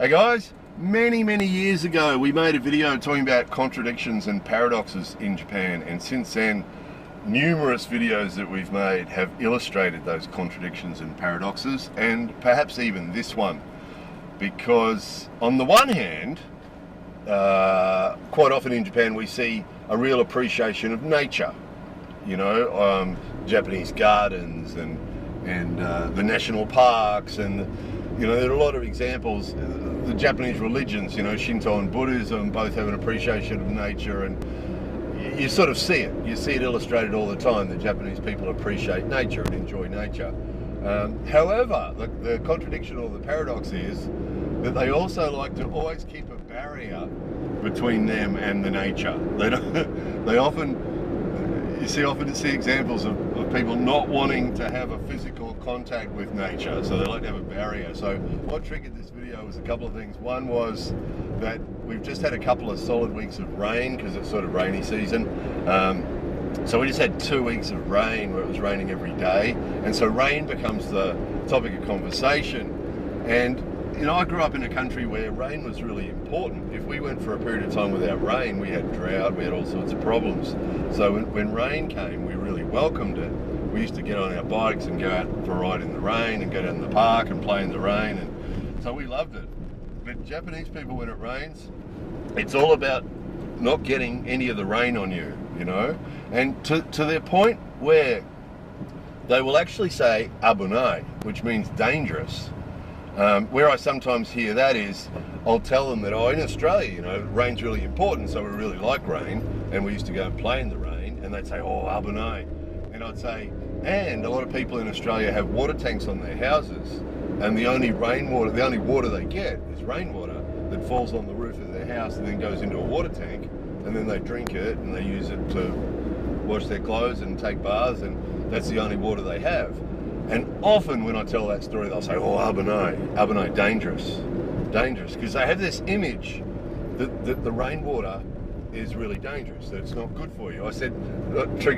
Hey guys, many years ago we made a video talking about contradictions and paradoxes in Japan, and since then numerous videos that we've made have illustrated those contradictions and paradoxes, and perhaps even this one, because on the one hand, quite often in Japan we see a real appreciation of nature, Japanese gardens and the national parks, and there are a lot of examples. The Japanese religions, Shinto and Buddhism, both have an appreciation of nature, and you sort of see it. You see it illustrated all the time. The Japanese people appreciate nature and enjoy nature. However, the contradiction or the paradox is that they also like to always keep a barrier between them and the nature. They often see examples of people not wanting to have a physical contact with nature, so they like to have a barrier. So what triggered this video was a couple of things. One was that we've just had a couple of solid weeks of rain because it's sort of rainy season. So we just had 2 weeks of rain where it was raining every day, and so rain becomes the topic of conversation. And I grew up in a country where rain was really important. If we went for a period of time without rain, we had drought, we had all sorts of problems. So when rain came, we really welcomed it. We used to get on our bikes and go out for a ride in the rain and go down the park and play in the rain, and so we loved it. But Japanese people, when it rains, it's all about not getting any of the rain on you, and to their point where they will actually say abunai, which means dangerous. Where I sometimes hear that is, I'll tell them that, in Australia, rain's really important, so we really like rain, and we used to go and play in the rain, and they'd say, abunai. And I'd say, and a lot of people in Australia have water tanks on their houses, and the only water they get is rainwater that falls on the roof of their house and then goes into a water tank, and then they drink it and they use it to wash their clothes and take baths, and that's the only water they have. And often when I tell that story, they'll say, abunai, dangerous, because they have this image that the rainwater is really dangerous, that it's not good for you. I said,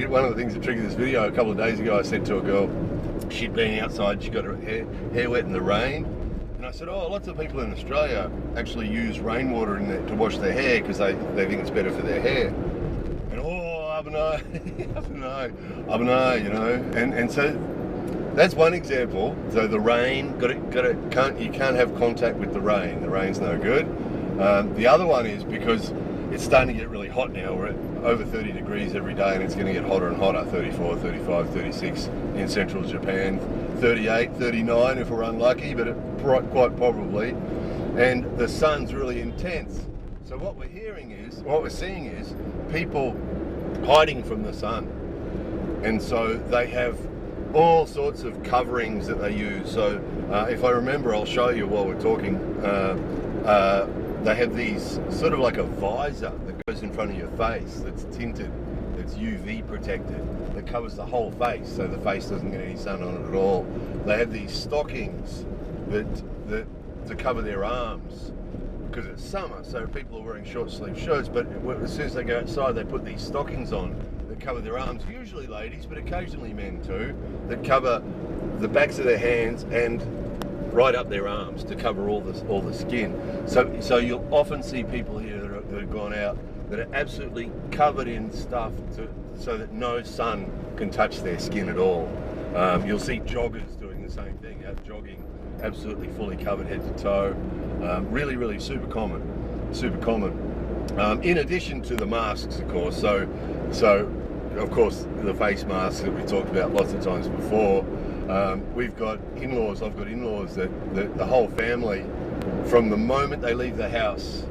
one of the things that triggered this video a couple of days ago, I said to a girl, she'd been outside, she got her hair wet in the rain, and I said, lots of people in Australia actually use rainwater to wash their hair because they think it's better for their hair. And abunai, and so that's one example. So the rain, you can't have contact with the rain. The rain's no good. The other one is because it's starting to get really hot now. We're at over 30 degrees every day, and it's going to get hotter and hotter. 34, 35, 36 in central Japan. 38, 39 if we're unlucky, but quite probably. And the sun's really intense. So what we're seeing is people hiding from the sun. And so they have all sorts of coverings that they use. So if I remember, I'll show you while we're talking. They have these sort of like a visor that goes in front of your face that's tinted, that's UV protected, that covers the whole face, so the face doesn't get any sun on it at all. They have these stockings that to cover their arms because it's summer, so people are wearing short sleeve shirts, but as soon as they go outside, they put these stockings on that cover their arms, usually ladies, but occasionally men too, that cover the backs of their hands and right up their arms to cover all the skin. So you'll often see people here that have gone out that are absolutely covered in stuff so that no sun can touch their skin at all. You'll see joggers doing the same thing, out jogging, absolutely fully covered head to toe. Really super common. In addition to the masks, of course. So of course the face masks that we talked about lots of times before. We've got in-laws, I've got in-laws that the whole family, from the moment they leave the house,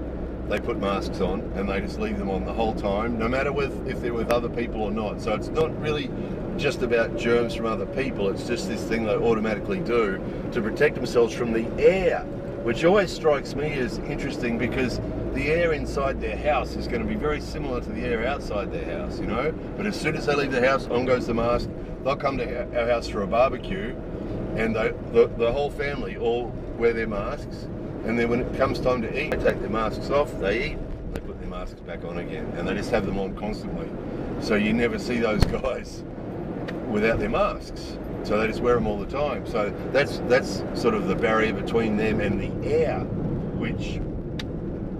they put masks on, and they just leave them on the whole time, no matter if they're with other people or not. So it's not really just about germs from other people, it's just this thing they automatically do to protect themselves from the air, which always strikes me as interesting because the air inside their house is going to be very similar to the air outside their house, But as soon as they leave the house, on goes the mask. They'll come to our house for a barbecue, and the whole family all wear their masks, and then when it comes time to eat, they take their masks off, they eat, they put their masks back on again, and they just have them on constantly. So you never see those guys without their masks. So they just wear them all the time. So that's sort of the barrier between them and the air, which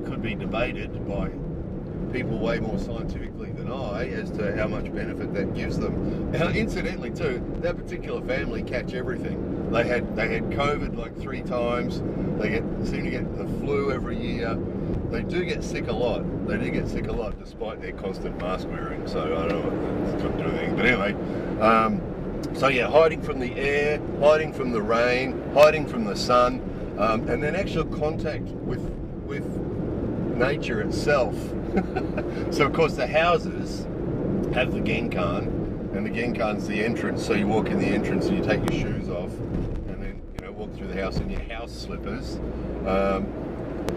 could be debated by people way more scientifically than I as to how much benefit that gives them. Now, incidentally too, that particular family catch everything. They had COVID like 3 times. They seem to get the flu every year. They do get sick a lot. They do get sick a lot despite their constant mask wearing. So I don't know what it's got to do with anything. But anyway, so yeah, hiding from the air, hiding from the rain, hiding from the sun, and then actual contact with nature itself. So of course the houses have the Genkan, and the Genkan's the entrance. So you walk in the entrance and you take your shoes off, and then walk through the house in your house slippers.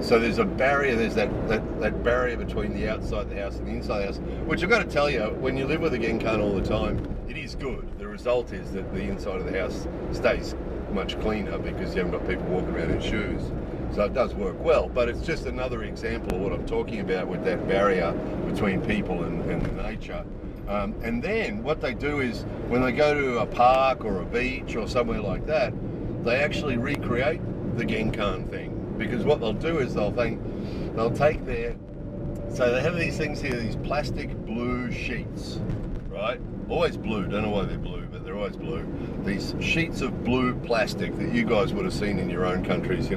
So there's a barrier. There's that barrier between the outside of the house and the inside of the house. Which I've got to tell you, when you live with a Genkan all the time, it is good. The result is that the inside of the house stays much cleaner because you haven't got people walking around in shoes. So it does work well, but it's just another example of what I'm talking about with that barrier between people and nature. And then what they do is when they go to a park or a beach or somewhere like that, they actually recreate the Genkan thing. Because what they'll do is they'll take so they have these things here, these plastic blue sheets, right? Always blue, don't know why they're blue, but they're always blue. These sheets of blue plastic that you guys would have seen in your own countries,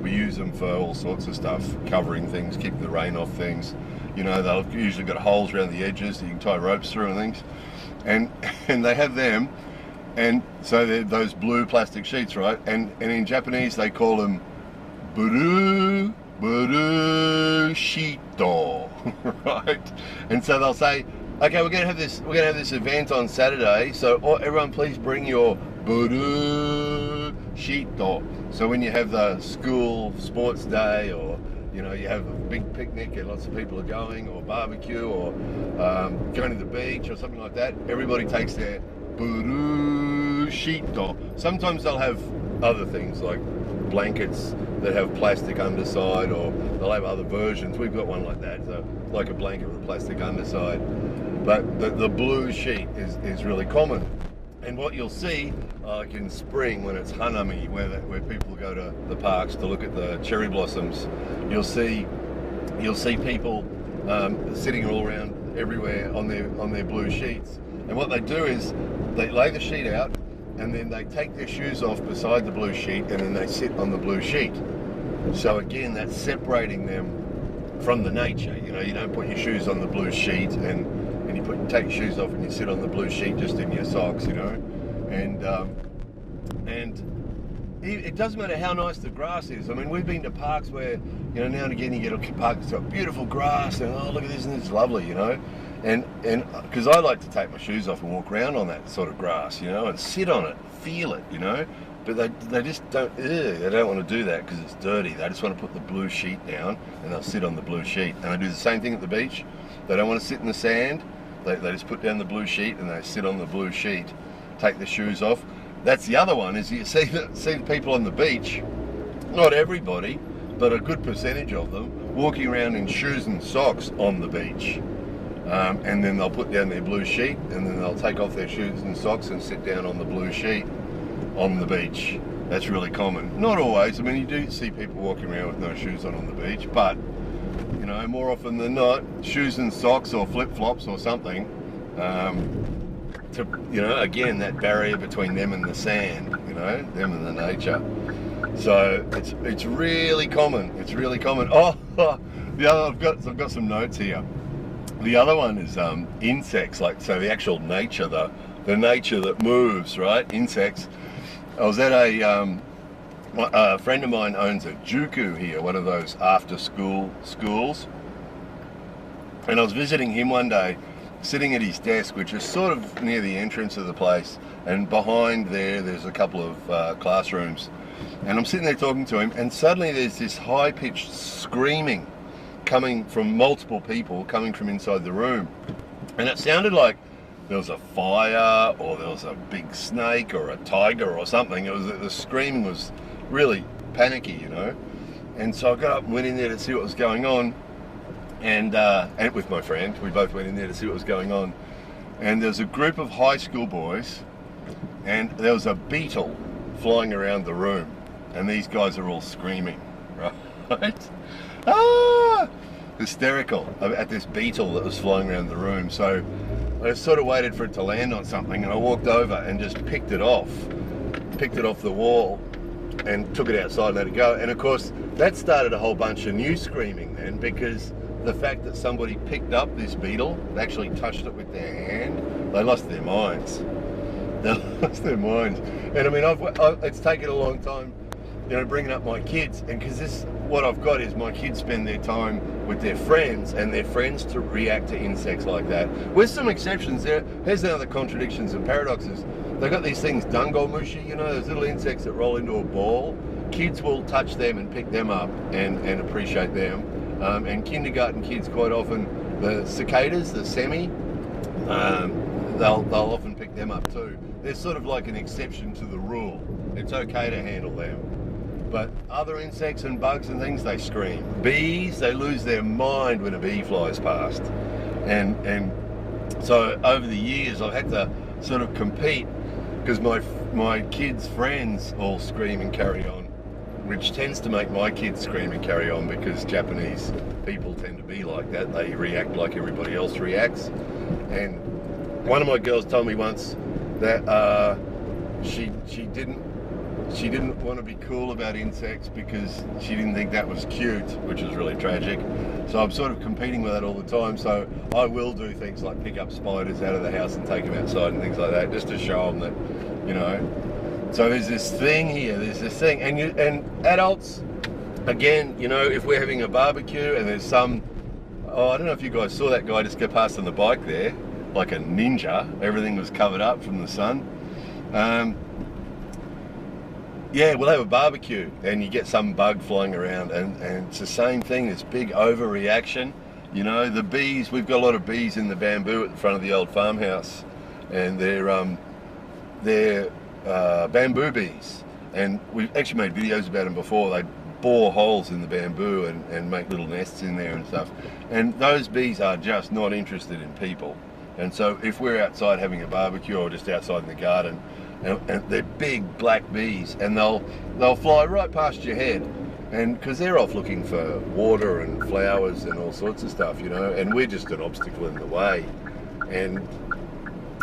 we use them for all sorts of stuff, covering things, keeping the rain off things. They've usually got holes around the edges that you can tie ropes through and things. And they have them, and so they're those blue plastic sheets, right? And in Japanese they call them buru shito, right? And so they'll say, okay, we're gonna have this event on Saturday, so everyone please bring your buru shito. So when you have the school sports day, or you have a big picnic and lots of people are going, or barbecue, or going to the beach or something like that, everybody takes their buru shito. Sometimes they'll have other things like blankets that have plastic underside, or they'll have other versions. We've got one like that, so like a blanket with a plastic underside. But the blue sheet is really common. And what you'll see, like in spring when it's hanami, where people go to the parks to look at the cherry blossoms, you'll see people sitting all around everywhere on their blue sheets. And what they do is they lay the sheet out, and then they take their shoes off beside the blue sheet, and then they sit on the blue sheet. So again, that's separating them from the nature. You don't put your shoes on the blue sheet and you take your shoes off and you sit on the blue sheet just in your socks, and it doesn't matter how nice the grass is. I mean, we've been to parks where now and again you get a park that's got beautiful grass, and oh, look at this, and it's lovely, and because I like to take my shoes off and walk around on that sort of grass, and sit on it, feel it, but they just don't want to do that because it's dirty. They just want to put the blue sheet down and they'll sit on the blue sheet. And they do the same thing at the beach. They don't want to sit in the sand. They just put down the blue sheet and they sit on the blue sheet, take the shoes off. That's the other one, is you see the people on the beach, not everybody, but a good percentage of them, walking around in shoes and socks on the beach. And then they'll put down their blue sheet, and then they'll take off their shoes and socks and sit down on the blue sheet on the beach. That's really common. Not always. I mean, you do see people walking around with no shoes on the beach, but more often than not, shoes and socks or flip-flops or something. Again, that barrier between them and the sand, them and the nature. So it's really common. It's really common. Oh, the other, I've got some notes here. The other one is insects, so the actual nature, the nature that moves, right? Insects. I was at a friend of mine owns a juku here, one of those after-school schools, and I was visiting him one day, sitting at his desk, which is sort of near the entrance of the place, and behind there's a couple of classrooms, and I'm sitting there talking to him, and suddenly there's this high-pitched screaming coming from multiple people coming from inside the room, and it sounded like there was a fire, or there was a big snake or a tiger or something. The screaming was really panicky, and so I got up and went in there to see what was going on, and with my friend, we both went in there to see what was going on, and there was a group of high school boys, and there was a beetle flying around the room, and these guys are all screaming, right? right? Ah, hysterical at this beetle that was flying around the room. So I sort of waited for it to land on something, and I walked over and just picked it off the wall and took it outside and let it go. And of course that started a whole bunch of new screaming then, because the fact that somebody picked up this beetle, actually touched it with their hand, they lost their minds. They lost their minds. And I mean, it's taken a long time, you know, bringing up my kids, and because what I've got is my kids spend their time with their friends, and their friends to react to insects like that. With some exceptions, here's another contradictions and paradoxes. They've got these things, dangomushi, you know, those little insects that roll into a ball. Kids will touch them and pick them up and appreciate them. And kindergarten kids quite often, the cicadas, the semi, they'll often pick them up too. They're sort of like an exception to the rule. It's okay to handle them. But other insects and bugs and things, they scream. Bees, they lose their mind when a bee flies past. And so over the years, I've had to sort of compete, because my kids' friends all scream and carry on, which tends to make my kids scream and carry on, because Japanese people tend to be like that. They react like everybody else reacts. And one of my girls told me once that she didn't want to be cool about insects because she didn't think that was cute, which was really tragic. So I'm sort of competing with that all the time. So I will do things like pick up spiders out of the house and take them outside and things like that, just to show them that, you know. So there's this thing here, and adults, again, you know, if we're having a barbecue and there's I don't know if you guys saw that guy just go past on the bike there, like a ninja. Everything was covered up from the sun. Yeah, we'll have a barbecue and you get some bug flying around, and it's the same thing, this big overreaction. You know, the bees, we've got a lot of bees in the bamboo at the front of the old farmhouse, and they're bamboo bees, and we've actually made videos about them before. They bore holes in the bamboo and make little nests in there and stuff, and those bees are just not interested in people. And so if we're outside having a barbecue or just outside in the garden, and they're big black bees, and they'll fly right past your head, and because they're off looking for water and flowers and all sorts of stuff, you know, and we're just an obstacle in the way, and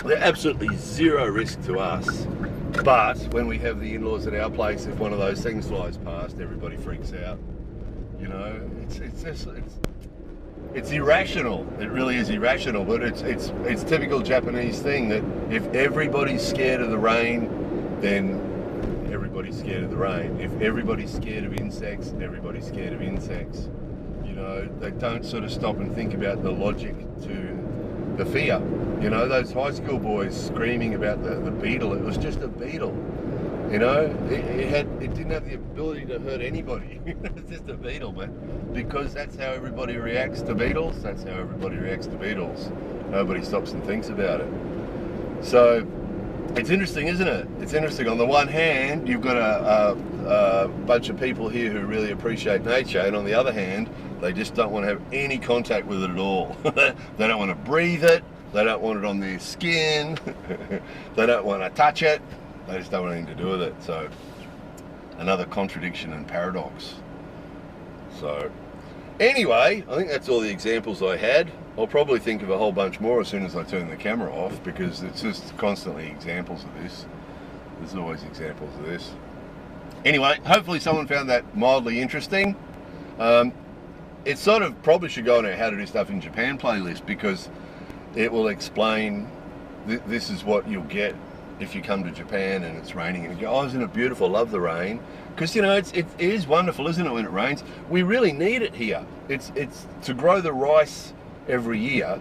they're absolutely zero risk to us. But when we have the in-laws at our place, if one of those things flies past, everybody freaks out. You know, it's irrational. It really is irrational, but it's typical Japanese thing that if everybody's scared of the rain, then everybody's scared of the rain. If everybody's scared of insects, everybody's scared of insects. You know, they don't sort of stop and think about the logic to the fear. You know, those high school boys screaming about the beetle, it was just a beetle. You know, it didn't have the ability to hurt anybody. It's just a beetle, but because that's how everybody reacts to beetles, that's how everybody reacts to beetles. Nobody stops and thinks about it. So it's interesting, isn't it? It's interesting. On the one hand, you've got a bunch of people here who really appreciate nature, and on the other hand, they just don't want to have any contact with it at all. They don't want to breathe it. They don't want it on their skin. They don't want to touch it. They just don't want anything to do with it. So another contradiction and paradox. So anyway, I think that's all the examples I had. I'll probably think of a whole bunch more as soon as I turn the camera off, because it's just constantly examples of this. There's always examples of this. Anyway, hopefully someone found that mildly interesting. It sort of probably should go on our How to Do Stuff in Japan playlist, because it will explain this is what you'll get if you come to Japan and it's raining, and you go, oh, isn't it beautiful, love the rain. Because, you know, it is wonderful, isn't it, when it rains? We really need it here. It's to grow the rice every year,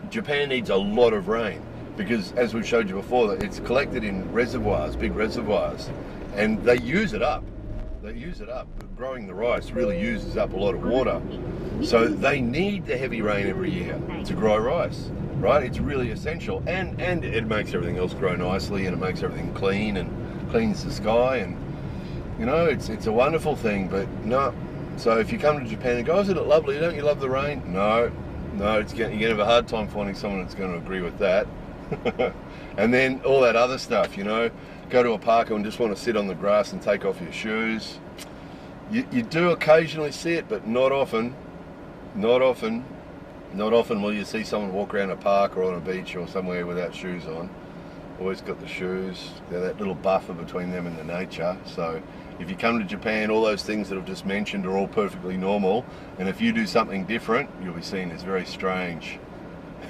Japan needs a lot of rain, because as we've showed you before, it's collected in reservoirs, big reservoirs, and they use it up. They use it up. Growing the rice really uses up a lot of water. So they need the heavy rain every year to grow rice, right? It's really essential. And it makes everything else grow nicely, and it makes everything clean and cleans the sky. And, you know, it's a wonderful thing, but no. So if you come to Japan and go, oh, isn't it lovely? Don't you love the rain? No, you're going to have a hard time finding someone that's going to agree with that. And then all that other stuff, you know, go to a park and just want to sit on the grass and take off your shoes. You do occasionally see it, but not often. Not often. Not often will you see someone walk around a park or on a beach or somewhere without shoes on. Always got the shoes. They're that little buffer between them and the nature. So if you come to Japan, all those things that I've just mentioned are all perfectly normal. And if you do something different, you'll be seen as very strange.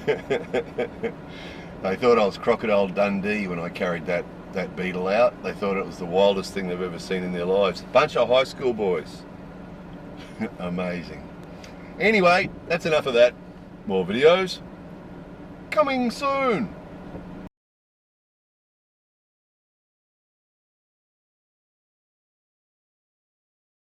They thought I was Crocodile Dundee when I carried that beetle out. They thought it was the wildest thing they've ever seen in their lives. Bunch of high school boys. Amazing. Anyway, that's enough of that. More videos coming soon.